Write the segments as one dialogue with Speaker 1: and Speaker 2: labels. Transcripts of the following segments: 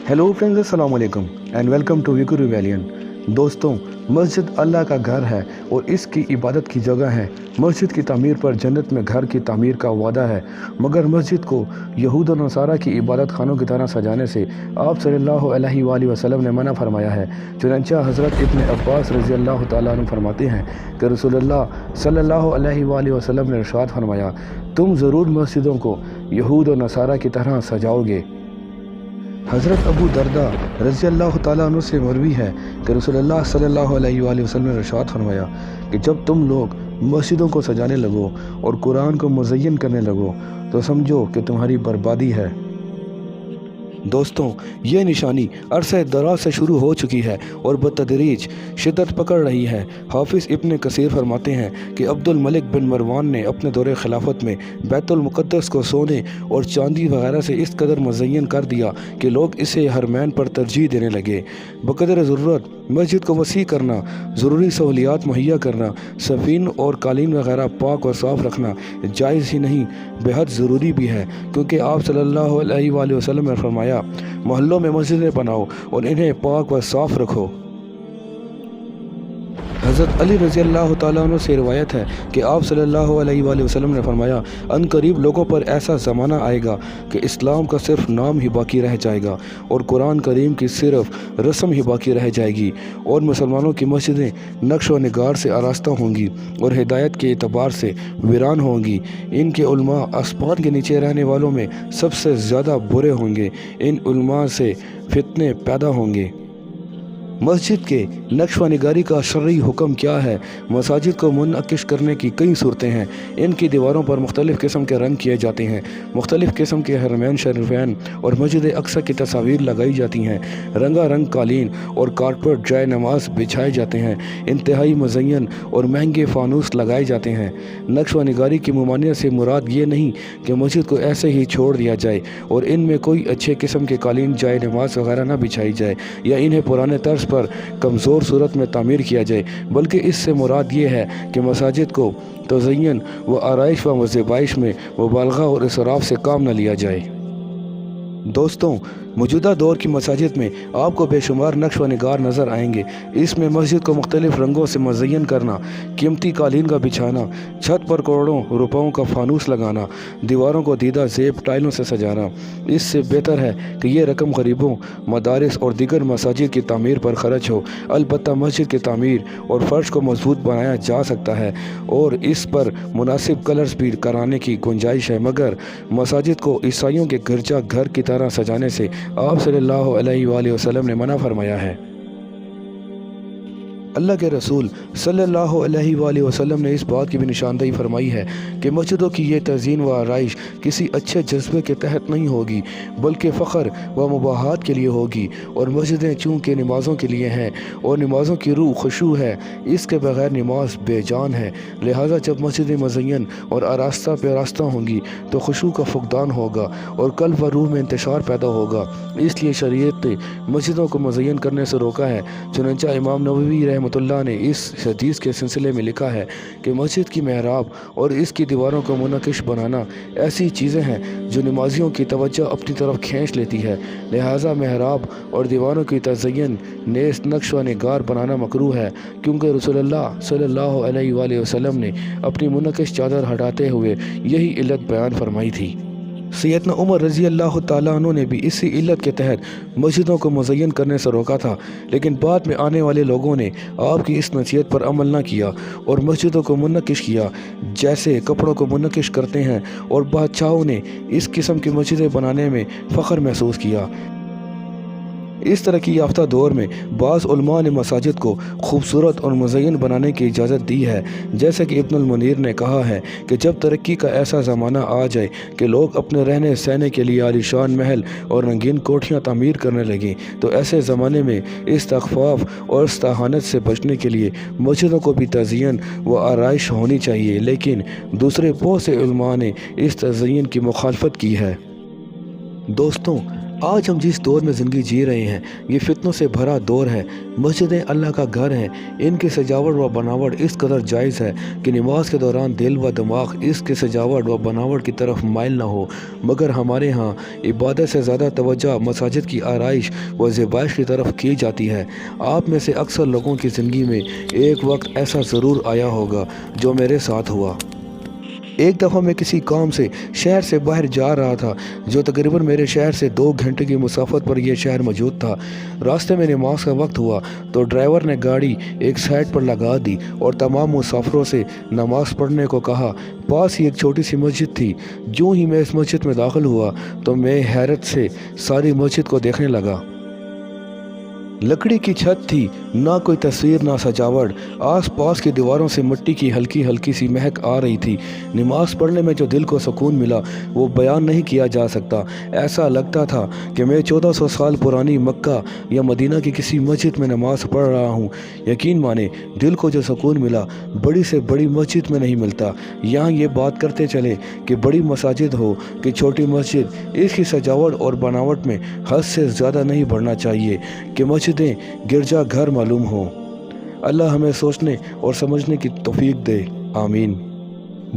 Speaker 1: Hello friends, अस्सलाम वालेकुम and welcome to Viku rebellion. दोस्तों, मस्जिद अल्लाह का घर है और इसकी इबादत की जगह है। मस्जिद की तामीर पर जन्नत में घर की तामीर का वादा है, मगर मस्जिद को यहूद और नसारा की इबादत खानों की तरह सजाने से आप सल्लल्लाहु अलैहि वसल्लम ने मना फरमाया है। चुनांचे हज़रत इब्न अब्बास रज़ी अल्लाह तआला अन्हु फरमाते हैं कि रसूलुल्लाह सल्लल्लाहु अलैहि वसल्लम ने इरशाद फरमाया, तुम ज़रूर मस्जिदों को यहूद और नसारा की तरह सजाओगे। हज़रत अबू दरदा रज़ी अल्लाह तआला अन्हु से मरवी है कि रसूलुल्लाह सल्लल्लाहु अलैहि वसल्लम ने इरशाद फरमाया कि जब तुम लोग मस्जिदों को सजाने लगो और कुरान को मुज़य्यन करने लगो तो समझो कि तुम्हारी बर्बादी है। दोस्तों, ये निशानी अरसे दराज से शुरू हो चुकी है और बतदरीज शिद्दत पकड़ रही है। हाफिज़ इब्न कसीर फरमाते हैं कि अब्दुल मलिक बिन मरवान ने अपने दौरे खिलाफत में बैतुल मुक़द्दस को सोने और चांदी वगैरह से इस कदर मुज़य्यन कर दिया कि लोग इसे हरमैन पर तरजीह देने लगे। बक़दर ज़रूरत मस्जिद को वसी करना, ज़रूरी सहूलियात मुहैया करना, सफ़ीन और कालीन वगैरह पाक और साफ़ रखना जायज़ ही नहीं बेहद ज़रूरी भी है, क्योंकि आप सल्लल्लाहु अलैहि वसल्लम ने फरमाया, मोहल्लों में मस्जिदें बनाओ और इन्हें पाक व साफ़ रखो। हज़रत अली रज़ी अल्लाह तआला अन्हु से रिवायत है कि आप सल्लल्लाहु अलैहि वसल्लम ने फरमाया, अनकरीब लोगों पर ऐसा ज़माना आएगा कि इस्लाम का सिर्फ नाम ही बाकी रह जाएगा और कुरान करीम की सिर्फ रस्म ही बाकी रह जाएगी और मुसलमानों की मस्जिदें नक्श व निगार से आरास्ता होंगी और हिदायत के एतबार से वीरान होंगी। इनके उलमा आसमान के नीचे रहने वालों में सबसे ज़्यादा बुरे होंगे। इन उलमा से फितने पैदा होंगे। मस्जिद के नक्श व निगारी का शरई हुक्म क्या है? मसाजिद को मुनअक्किश करने की कई सूरतें हैं। इनकी दीवारों पर मुख्तलिफ़ किस्म के रंग किए जाते हैं। मुख्तलिफ़ किस्म के हरमैन शरीफैन और मस्जिद अक्सा की तस्वीर लगाई जाती हैं। रंगा रंग कालीन और कारपेट जाए नमाज बिछाए जाते हैं। इंतहाई मुज़य्यन और महंगे फ़ानूस लगाए जाते हैं। नक्श व निगारी की ममानियत से मुराद ये नहीं कि मस्जिद को ऐसे ही छोड़ दिया जाए और इनमें कोई अच्छे किस्म के कालीन जाए नमाज वगैरह ना बिछाई जाए या इन्हें पुराने तर्ज पर कमज़ोर सूरत में तामीर किया जाए, बल्कि इससे मुराद ये है कि मसाजिद को तज़य्युन व आराइश व ज़ेबाइश में मुबालगा और इसराफ से काम न लिया जाए। दोस्तों, मौजूदा दौर की मसाजिद में आपको बेशुमार नक्श व निगार नज़र आएंगे। इसमें मस्जिद को मुख्तलिफ़ रंगों से मुज़य्यन करना, कीमती कालीन का बिछाना, छत पर करोड़ों रुपयों का फ़ानूस लगाना, दीवारों को दीदा ज़ेब टाइलों से सजाना। इससे बेहतर है कि ये रकम गरीबों, मदारिस और दीगर मसाजिद की तामीर पर खर्च हो। अलबत्ता मस्जिद की तामीर और फ़र्श को मजबूत बनाया जा सकता है और इस पर मुनासिब कलर्स भी कराने की गुंजाइश है, मगर मसाजिद को ईसाइयों के गिरजा घर की तरह सजाने से आप सल्लल्लाहु अलैहि वसल्लम ने मना फरमाया है। अल्लाह के रसूल सल्लल्लाहु अलैहि वसल्लम ने इस बात की भी निशानदेही फरमाई है कि मस्जिदों की ये तज़ीन व आराइश किसी अच्छे जज्बे के तहत नहीं होगी, बल्कि फ़ख्र व मुबाहात के लिए होगी। और मस्जिदें चूँकि नमाज़ों के लिए हैं और नमाज़ों की रूह खुशू है, इसके बगैर नमाज बेजान है। लिहाजा जब मस्जिदें मुज़य्यन और आरास्ता पे रास्ता होंगी तो खुशू का फुक़दान होगा और कल्ब व रूह में इंतशार पैदा होगा। इसलिए शरीयत ने मस्जिदों को मुज़य्यन करने से रोका है। चुनांचे इमाम नववी रहमतुल्लाह ने इस हदीस के सिलसिले में लिखा है कि मस्जिद की मेहराब और इसकी दीवारों को मुनक़िश बनाना ऐसी चीज़ें हैं जो नमाजियों की तवज्जो अपनी तरफ खींच लेती है। लिहाजा मेहराब और दीवारों की तज़य्युन नेस नक्श व निगार बनाना मकरूह है, क्योंकि रसूलुल्लाह सल्लल्लाहु अलैहि वसल्लम ने अपनी मुनक़िश चादर हटाते हुए यही इल्लत बयान फरमाई थी। सैयदना उमर रज़ी अल्लाह तआला अन्हु ने भी इसी इल्लत के तहत मस्जिदों को मुज़य्यन करने से रोका था, लेकिन बाद में आने वाले लोगों ने आपकी इस नसीहत पर अमल न किया और मस्जिदों को मुनक़िश किया जैसे कपड़ों को मुनक़िश करते हैं, और बादशाहों ने इस किस्म की मस्जिदें बनाने में फ़ख्र महसूस किया। इस तरक्की याफ्ता दौर में बाज़ उलमा ने मसाजिद को खूबसूरत और मुज़य्यन बनाने की इजाज़त दी है। जैसे कि इब्नुल मुनीर ने कहा है कि जब तरक्की का ऐसा ज़माना आ जाए कि लोग अपने रहने सहने के लिए आलीशान महल और रंगीन कोठियाँ तामीर करने लगें, तो ऐसे ज़माने में इस्तख़फ़ाफ़ और इस्ताहानत से बचने के लिए मस्जिदों को भी तज़य्युन व आराइश होनी चाहिए। लेकिन दूसरे बहुत से उलमा ने इस तज़य्युन की मुखालफत की है। दोस्तों, آج ہم جس دور میں زندگی جی رہے ہیں یہ فتنوں سے بھرا دور ہے۔ مسجدیں اللہ کا گھر ہیں، ان کی سجاوٹ و بناوٹ اس قدر جائز ہے کہ نماز کے دوران دل و دماغ اس کے سجاوٹ و بناوٹ کی طرف مائل نہ ہو، مگر ہمارے ہاں عبادت سے زیادہ توجہ مساجد کی آرائش و زیبائش کی طرف کی جاتی ہے۔ آپ میں سے اکثر لوگوں کی زندگی میں ایک وقت ایسا ضرور آیا ہوگا جو میرے ساتھ ہوا۔ ایک دفعہ میں کسی کام سے شہر سے باہر جا رہا تھا جو تقریباً میرے شہر سے 2 گھنٹے کی مسافت پر یہ شہر موجود تھا۔ راستے میں نماز کا وقت ہوا تو ڈرائیور نے گاڑی ایک سائڈ پر لگا دی اور تمام مسافروں سے نماز پڑھنے کو کہا۔ پاس ہی ایک چھوٹی سی مسجد تھی۔ جوں ہی میں اس مسجد میں داخل ہوا تو میں حیرت سے ساری مسجد کو دیکھنے لگا۔ لکڑی کی چھت تھی، نہ کوئی تصویر نہ سجاوٹ، آس پاس کی دیواروں سے مٹی کی ہلکی ہلکی سی مہک آ رہی تھی۔ نماز پڑھنے میں جو دل کو سکون ملا وہ بیان نہیں کیا جا سکتا۔ ایسا لگتا تھا کہ میں 1400 سال پرانی مکہ یا مدینہ کی کسی مسجد میں نماز پڑھ رہا ہوں۔ یقین مانے دل کو جو سکون ملا بڑی سے بڑی مسجد میں نہیں ملتا۔ یہاں یہ بات کرتے چلے کہ بڑی مساجد ہو کہ چھوٹی مسجد، اس کی سجاوٹ اور بناوٹ میں حد سے زیادہ نہیں بڑھنا چاہیے کہ مسجدیں گرجا گھر معلوم ہوں۔ اللہ ہمیں سوچنے اور سمجھنے کی توفیق دے، آمین۔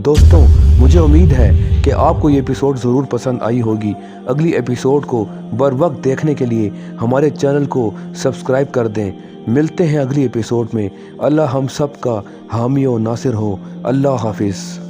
Speaker 1: دوستوں، مجھے امید ہے کہ آپ کو یہ ایپیسوڈ ضرور پسند آئی ہوگی۔ اگلی ایپیسوڈ کو بر وقت دیکھنے کے لیے ہمارے چینل کو سبسکرائب کر دیں۔ ملتے ہیں اگلی ایپیسوڈ میں۔ اللہ ہم سب کا حامی و ناصر ہو۔ اللہ حافظ۔